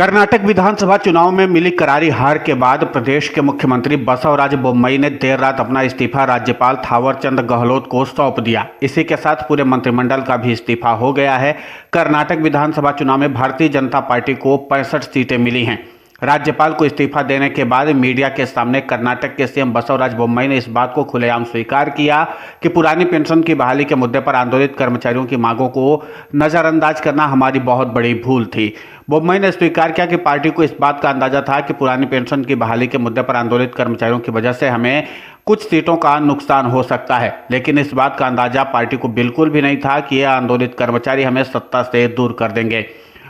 कर्नाटक विधानसभा चुनाव में मिली करारी हार के बाद प्रदेश के मुख्यमंत्री बसवराज बोम्मई ने देर रात अपना इस्तीफा राज्यपाल थावरचंद गहलोत को सौंप दिया। इसी के साथ पूरे मंत्रिमंडल का भी इस्तीफा हो गया है। कर्नाटक विधानसभा चुनाव में भारतीय जनता पार्टी को 65 सीटें मिली हैं। राज्यपाल को इस्तीफा देने के बाद मीडिया के सामने कर्नाटक के सीएम बसवराज बोम्मई ने इस बात को खुलेआम स्वीकार किया कि पुरानी पेंशन की बहाली के मुद्दे पर आंदोलित कर्मचारियों की मांगों को नजरअंदाज करना हमारी बहुत बड़ी भूल थी। बोम्मई ने स्वीकार किया कि पार्टी को इस बात का अंदाजा था कि पुरानी पेंशन की बहाली के मुद्दे पर आंदोलित कर्मचारियों की वजह से हमें कुछ सीटों का नुकसान हो सकता है, लेकिन इस बात का अंदाजा पार्टी को बिल्कुल भी नहीं था कि यह आंदोलित कर्मचारी हमें सत्ता से दूर कर देंगे।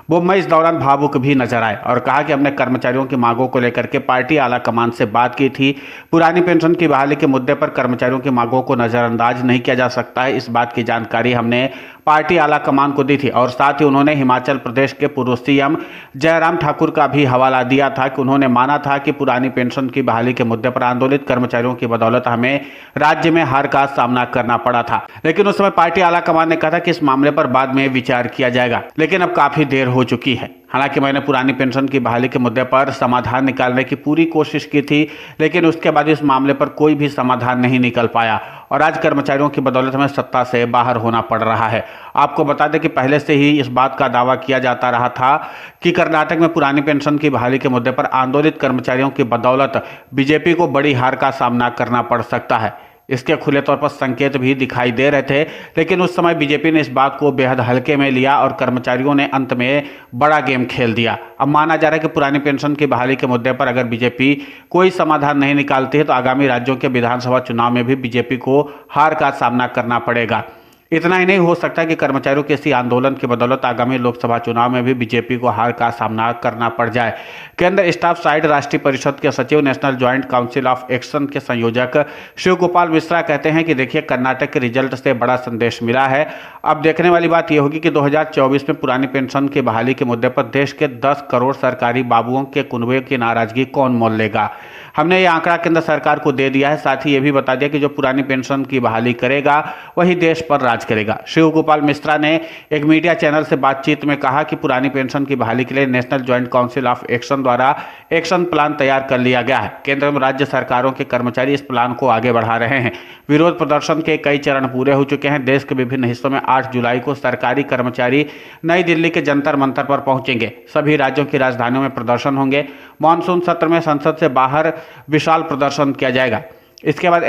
बोम्मई इस दौरान भावुक भी नजर आए और कहा कि हमने कर्मचारियों की मांगों को लेकर के पार्टी आला कमान से बात की थी। पुरानी पेंशन की बहाली के मुद्दे पर कर्मचारियों की मांगों को नजरअंदाज नहीं किया जा सकता है। इस बात की जानकारी हमने पार्टी आला कमान को दी थी और साथ ही उन्होंने हिमाचल प्रदेश के पूर्व सीएम जयराम ठाकुर का भी हवाला दिया था कि उन्होंने माना था कि पुरानी पेंशन की बहाली के मुद्दे पर आंदोलित कर्मचारियों की बदौलत हमें राज्य में हार का सामना करना पड़ा था, लेकिन उस समय पार्टी आला कमान ने कहा था कि इस मामले पर बाद में विचार किया जाएगा, लेकिन अब काफी देर हो चुकी है। हालांकि मैंने पुरानी पेंशन की बहाली के मुद्दे पर समाधान निकालने की पूरी कोशिश की थी, लेकिन उसके बाद इस मामले पर कोई भी समाधान नहीं निकल पाया और आज कर्मचारियों की बदौलत हमें सत्ता से बाहर होना पड़ रहा है। आपको बता दें कि पहले से ही इस बात का दावा किया जाता रहा था कि कर्नाटक में पुरानी पेंशन की बहाली के मुद्दे पर आंदोलित कर्मचारियों की बदौलत बीजेपी को बड़ी हार का सामना करना पड़ सकता है। इसके खुले तौर पर संकेत भी दिखाई दे रहे थे, लेकिन उस समय बीजेपी ने इस बात को बेहद हल्के में लिया और कर्मचारियों ने अंत में बड़ा गेम खेल दिया। अब माना जा रहा है कि पुरानी पेंशन की बहाली के मुद्दे पर अगर बीजेपी कोई समाधान नहीं निकालती है तो आगामी राज्यों के विधानसभा चुनाव में भी बीजेपी को हार का सामना करना पड़ेगा। इतना ही नहीं, हो सकता है कि कर्मचारियों के इसी आंदोलन की बदौलत आगामी लोकसभा चुनाव में भी बीजेपी को हार का सामना करना पड़ जाए। केंद्र स्टाफ साइड राष्ट्रीय परिषद के सचिव national joint council of action के संयोजक शिव गोपाल मिश्रा कहते हैं कि देखिए, कर्नाटक के रिजल्ट से बड़ा संदेश मिला है। अब देखने वाली बात यह होगी कि 2024 में पुरानी पेंशन की बहाली के मुद्दे पर देश के 10 करोड़ सरकारी बाबुओं के कुनबे की नाराजगी कौन मोल लेगा। हमने ये आंकड़ा केंद्र सरकार को दे दिया है, साथ ही ये भी बता दिया कि जो पुरानी पेंशन की बहाली करेगा वही देश पर राज करेगा। शिव गोपाल मिश्रा ने एक मीडिया चैनल से बातचीत में कहा कि पुरानी पेंशन की बहाली के लिए national joint council of action द्वारा एक्शन प्लान तैयार कर लिया गया है। केंद्र एवं राज्य सरकारों के कर्मचारी इस प्लान को आगे बढ़ा रहे हैं। विरोध प्रदर्शन के कई चरण पूरे हो चुके हैं। देश के विभिन्न हिस्सों में 8 जुलाई को सरकारी कर्मचारी नई दिल्ली के जंतर मंतर पर पहुंचेंगे। सभी राज्यों की राजधानियों में प्रदर्शन होंगे। मानसून सत्र में संसद से बाहर विशाल प्रदर्शन किया जाएगा। इसके बाद